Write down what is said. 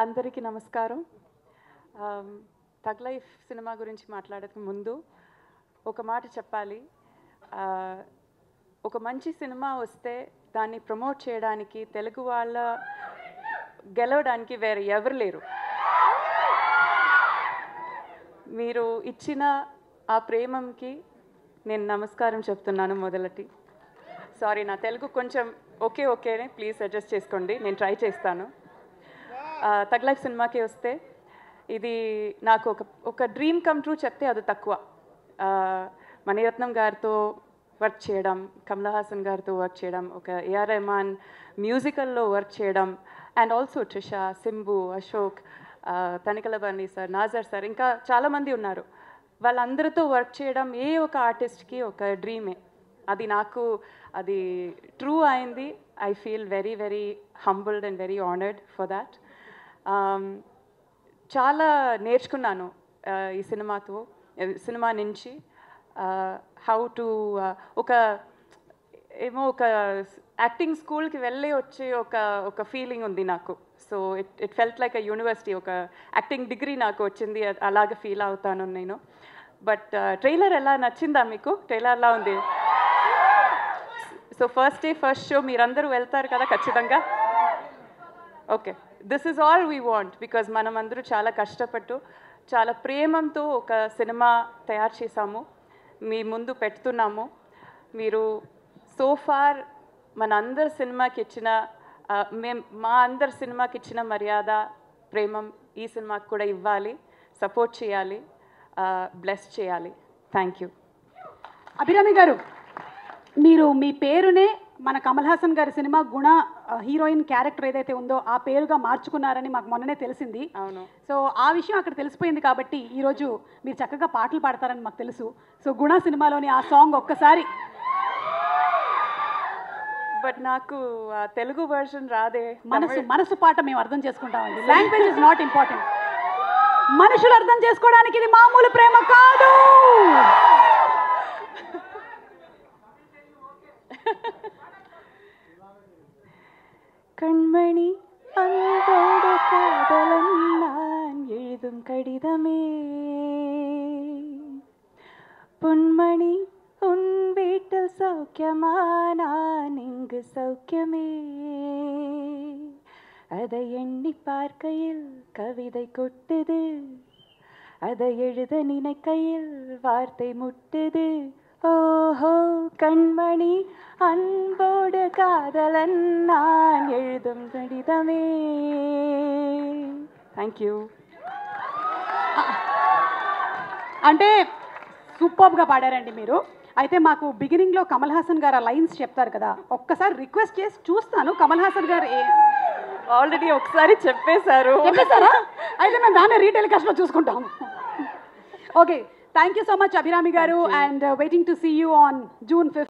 అందరికీ నమస్కారం. తగ్ లైఫ్ సినిమా గురించి మాట్లాడక ముందు ఒక మాట చెప్పాలి. ఒక మంచి సినిమా వస్తే దాన్ని ప్రమోట్ చేయడానికి తెలుగు వాళ్ళ గెలవడానికి వేరే ఎవరు లేరు. మీరు ఇచ్చిన ఆ ప్రేమకి నేను నమస్కారం చెప్తున్నాను. మొదలటి సారీ, నా తెలుగు కొంచెం ఓకేనే, ప్లీజ్ అడ్జస్ట్ చేసుకోండి, నేను ట్రై చేస్తాను. తగ్ లైఫ్ సినిమాకి వస్తే ఇది నాకు ఒక డ్రీమ్ కమ్ ట్రూ చెప్తే అది తక్కువ. మణిరత్నం గారితో వర్క్ చేయడం, కమల్ హాసన్ గారితో వర్క్ చేయడం, ఒక ఏఆర్ రెహమాన్ మ్యూజికల్లో వర్క్ చేయడం, and also Trisha, Simbu, Ashok, Tanikella Bharani sir, Nassar sir, ఇంకా చాలామంది ఉన్నారు. వాళ్ళందరితో వర్క్ చేయడం ఏ ఒక ఆర్టిస్ట్కి ఒక డ్రీమే. అది నాకు అది ట్రూ అయింది. I feel very very humbled and very honoured for that. చాలా నేర్చుకున్నాను ఈ సినిమా నుంచి. హౌ టు ఒక యాక్టింగ్ స్కూల్కి వెళ్ళి వచ్చి ఒక ఫీలింగ్ ఉంది నాకు. So it felt like a university. ఒక యాక్టింగ్ డిగ్రీ నాకు వచ్చింది, అలాగే ఫీల్ అవుతాను నేను. బట్ ట్రైలర్ ఎలా నచ్చిందా మీకు? ట్రైలర్ ఎలా ఉంది? So first day first show మీరందరూ వెళ్తారు కదా ఖచ్చితంగా? Okay, this is all we want. Because మనం అందరూ చాలా కష్టపట్టు చాలా ప్రేమంతో ఒక సినిమా తయారు చేసాము, మీ ముందు పెడుతున్నాము. మీరు సో ఫార్ మా అందరి సినిమాకి ఇచ్చిన మర్యాద, ప్రేమం ఈ సినిమాకి కూడా ఇవ్వాలి, సపోర్ట్ చేయాలి, బ్లెస్ చేయాలి. Thank you. అభిరామి గారు, మీరు మీ పేరునే మన కమల్ హాసన్ గారి సినిమా గుణ హీరోయిన్ క్యారెక్టర్ ఏదైతే ఉందో ఆ పేరుగా మార్చుకున్నారని మాకు మొన్ననే తెలిసింది. అవును. సో ఆ విషయం అక్కడ తెలిసిపోయింది కాబట్టి ఈరోజు మీరు చక్కగా పాటలు పాడతారని మాకు తెలుసు. సో గుణ సినిమాలోని ఆ సాంగ్ ఒక్కసారి. బట్ నాకు తెలుగు వర్షన్ రాదే. మనసు పాట మేము అర్థం చేసుకుంటామండి. Language is not important. మనుషులు అర్థం చేసుకోవడానికి ఇది మామూలు ప్రేమ కాదు. கண்மணி அன்போடு காதலன் நான் எழுதும் கடிதமே, பொன்மணி உன் வீட்டில் சௌக்கியமா, நான் இங்கு சௌக்கியமே. அதை எண்ணி பார்க்கையில் கவிதை கொட்டுது, அதை எழுத நினைக்கையில் வார்த்தை முட்டுது. ஓஹோ கண்மணி அன்போடு காதலன் நான் எழுதும் கடிதமே. Thank you. అంటే సూపర్గా పాడారండి మీరు. అయితే మాకు బిగినింగ్లో కమల్ హాసన్ గారు ఆ లైన్స్ చెప్తారు కదా, ఒక్కసారి రిక్వెస్ట్ చేసి చూస్తాను. కమల్ హాసన్ గారు ఆల్రెడీ ఒకసారి చెప్పేశారా? అయితే మేము దాన్ని రీటెలికాస్ట్లో చూసుకుంటాం. Okay, thank you so much Abhirami గారు, and waiting to see you on June 5th.